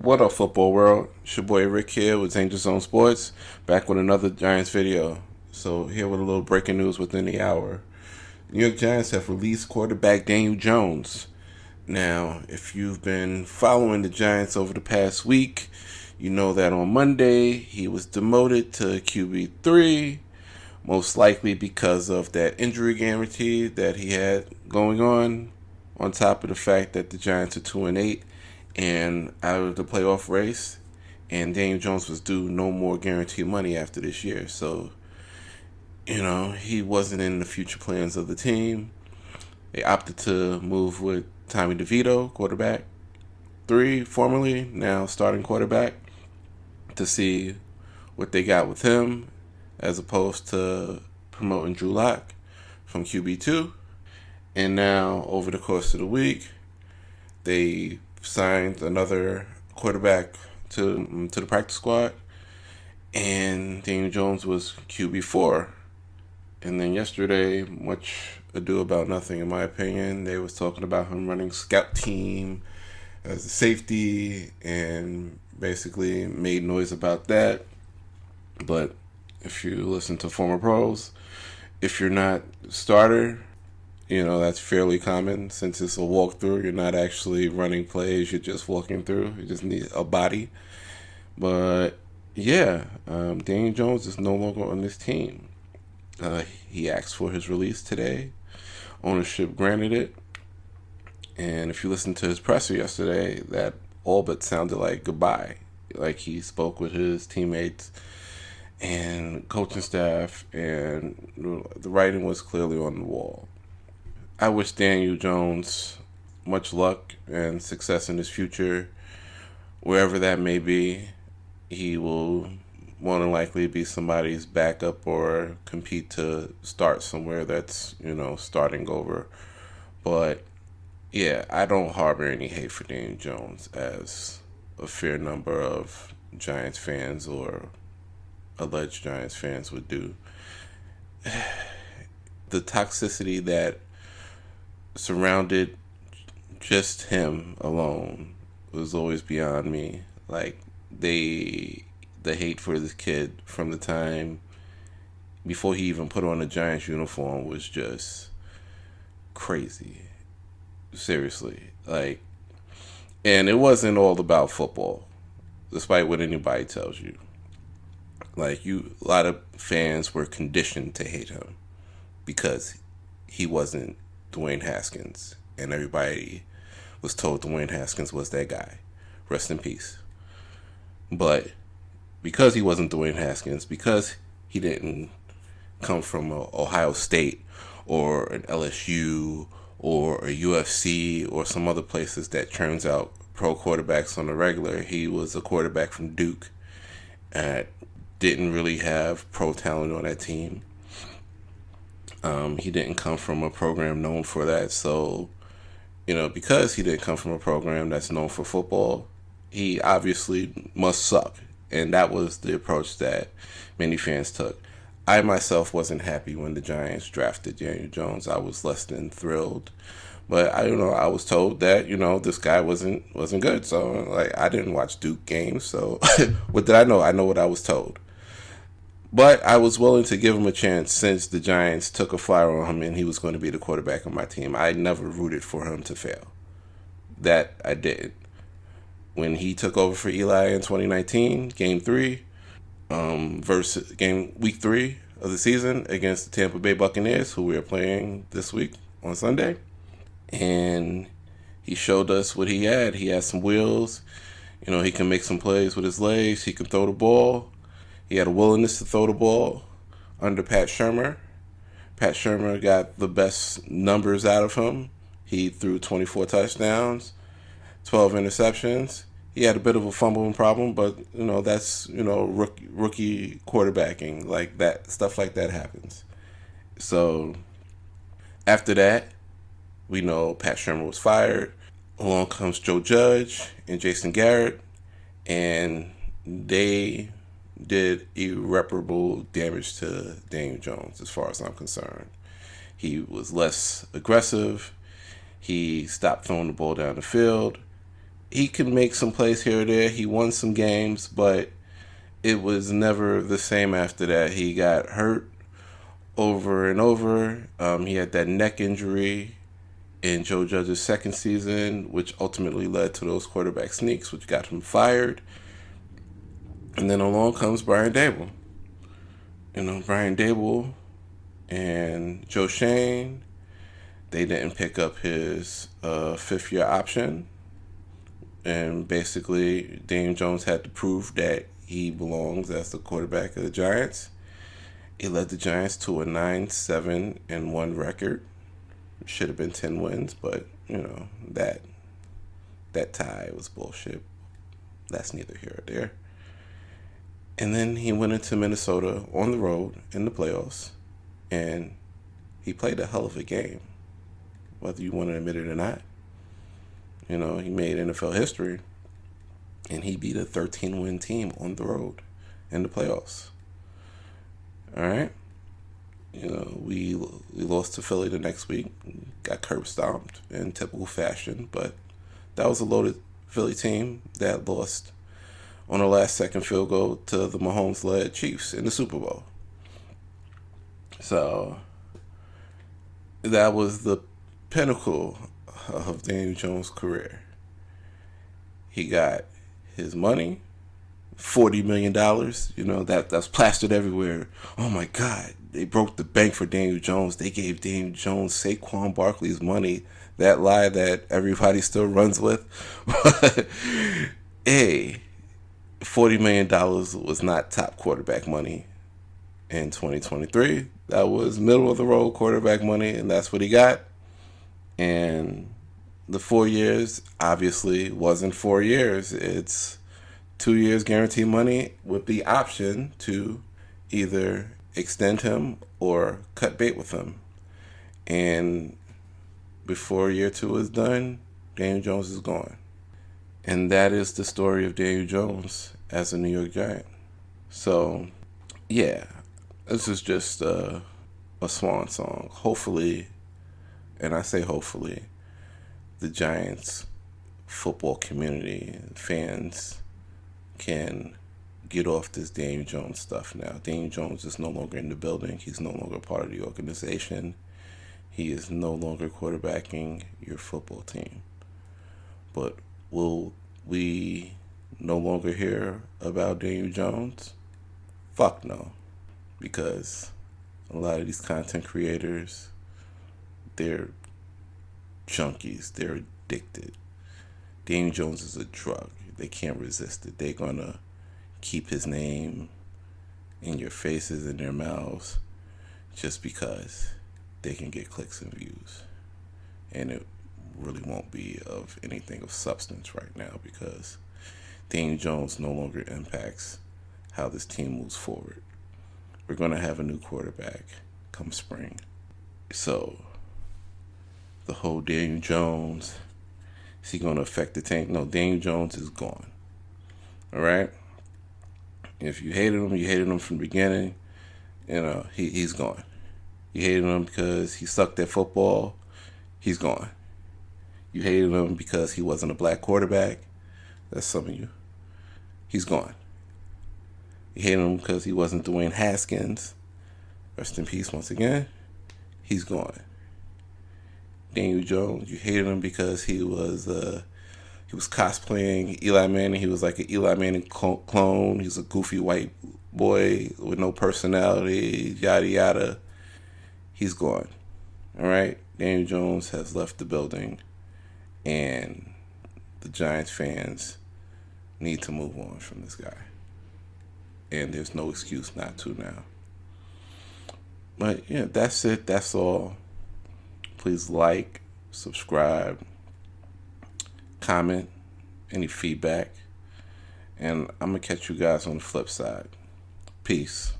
What up, football world? It's your boy Rick here with Danger Zone Sports, back with another Giants video. So here with a little breaking news within the hour. New York Giants have released quarterback Daniel Jones. Now, if you've been following the Giants over the past week, you know that on Monday he was demoted to QB3, most likely because of that injury guarantee that he had going on top of the fact that the Giants are 2-8 and out of the playoff race, and Daniel Jones was due no more guaranteed money after this year. So, he wasn't in the future plans of the team. They opted to move with Tommy DeVito, quarterback 3, formerly, now starting quarterback, to see what they got with him, as opposed to promoting Drew Lock from QB2. And now, over the course of the week, they signed another quarterback to the practice squad, and Daniel Jones was QB4. And then yesterday, much ado about nothing, in my opinion, they was talking about him running scout team as a safety, and basically made noise about that. But if you listen to former pros, if you're not starter, that's fairly common since it's a walkthrough. You're not actually running plays, you're just walking through. You just need a body. But yeah, Daniel Jones is no longer on this team. He asked for his release today. Ownership granted it. And if you listen to his presser yesterday, that all but sounded like goodbye. Like he spoke with his teammates and coaching staff, and the writing was clearly on the wall. I wish Daniel Jones much luck and success in his future, wherever that may be. He will more than likely be somebody's backup or compete to start somewhere that's, starting over. But yeah, I don't harbor any hate for Daniel Jones, as a fair number of Giants fans or alleged Giants fans would do. The toxicity that surrounded just him alone was always beyond me. Like, the hate for this kid from the time before he even put on a Giants uniform was just crazy. Seriously. And it wasn't all about football, despite what anybody tells you. A lot of fans were conditioned to hate him because he wasn't Dwayne Haskins, and everybody was told Dwayne Haskins was that guy. Rest in peace. But because he wasn't Dwayne Haskins, because he didn't come from Ohio State or an LSU or a UFC or some other places that churns out pro quarterbacks on the regular, he was a quarterback from Duke and didn't really have pro talent on that team. He didn't come from a program known for that. So, because he didn't come from a program that's known for football, he obviously must suck. And that was the approach that many fans took. I myself wasn't happy when the Giants drafted Daniel Jones. I was less than thrilled. But I was told that, this guy wasn't good. So I didn't watch Duke games. So what did I know? I know what I was told. But I was willing to give him a chance since the Giants took a flyer on him and he was going to be the quarterback of my team. I never rooted for him to fail. That I didn't. When he took over for Eli in 2019, Game 3, Week 3 of the season against the Tampa Bay Buccaneers, who we are playing this week on Sunday, and he showed us what he had. He had some wheels. He can make some plays with his legs. He can throw the ball. He had a willingness to throw the ball under Pat Shurmur. Pat Shurmur got the best numbers out of him. He threw 24 touchdowns, 12 interceptions. He had a bit of a fumbling problem, but, that's, rookie quarterbacking. Like that, stuff like that happens. So after that, we know Pat Shurmur was fired. Along comes Joe Judge and Jason Garrett, and they did irreparable damage to Daniel Jones as far as I'm concerned. He was less aggressive. He stopped throwing the ball down the field. he can make some plays here or there. He won some games, but it was never the same after that. He got hurt over and over. He had that neck injury in Joe Judge's second season, which ultimately led to those quarterback sneaks, which got him fired. And then along comes Brian Daboll. Brian Daboll and Joe Schoen, they didn't pick up his fifth-year option. And basically, Daniel Jones had to prove that he belongs as the quarterback of the Giants. He led the Giants to a 9-7-1 record. Should have been 10 wins, but, that tie was bullshit. That's neither here or there. And then he went into Minnesota on the road in the playoffs, and he played a hell of a game, whether you want to admit it or not. He made NFL history, and he beat a 13-win team on the road in the playoffs. All right? We lost to Philly the next week, got curb stomped in typical fashion, but that was a loaded Philly team that lost on a last-second field goal to the Mahomes-led Chiefs in the Super Bowl. So that was the pinnacle of Daniel Jones' career. He got his money, $40 million, that's plastered everywhere. Oh my God, they broke the bank for Daniel Jones. They gave Daniel Jones Saquon Barkley's money. That lie that everybody still runs with. But, hey, $40 million was not top quarterback money in 2023. That was middle of the road quarterback money, and that's what he got. And the 4 years obviously wasn't 4 years. It's 2 years guaranteed money with the option to either extend him or cut bait with him. And before year 2 is done, Daniel Jones is gone. And that is the story of Daniel Jones as a New York Giant. So, yeah, this is just a swan song. Hopefully, and I say hopefully, the Giants football community and fans can get off this Daniel Jones stuff now. Daniel Jones is no longer in the building. He's no longer part of the organization. He is no longer quarterbacking your football team. But will we no longer hear about Daniel Jones? Fuck no. Because a lot of these content creators, they're junkies. They're addicted. Daniel Jones is a drug. They can't resist it. They're going to keep his name in your faces, in their mouths, just because they can get clicks and views. And it really won't be of anything of substance right now because Daniel Jones no longer impacts how this team moves forward. We're going to have a new quarterback come spring. So the whole Daniel Jones, is he going to affect the tank? No, Daniel Jones is gone. All right? If you hated him, you hated him from the beginning. He's gone. You hated him because he sucked at football. He's gone. You hated him because he wasn't a black quarterback. That's some of you. He's gone. You hated him because he wasn't Dwayne Haskins. Rest in peace once again. He's gone. Daniel Jones, you hated him because he was cosplaying Eli Manning. He was like an Eli Manning clone. He's a goofy white boy with no personality, yada yada. He's gone. All right? Daniel Jones has left the building, and the Giants fans need to move on from this guy. And there's no excuse not to now. But yeah, that's it. That's all. Please like, subscribe, comment, any feedback. And I'm going to catch you guys on the flip side. Peace.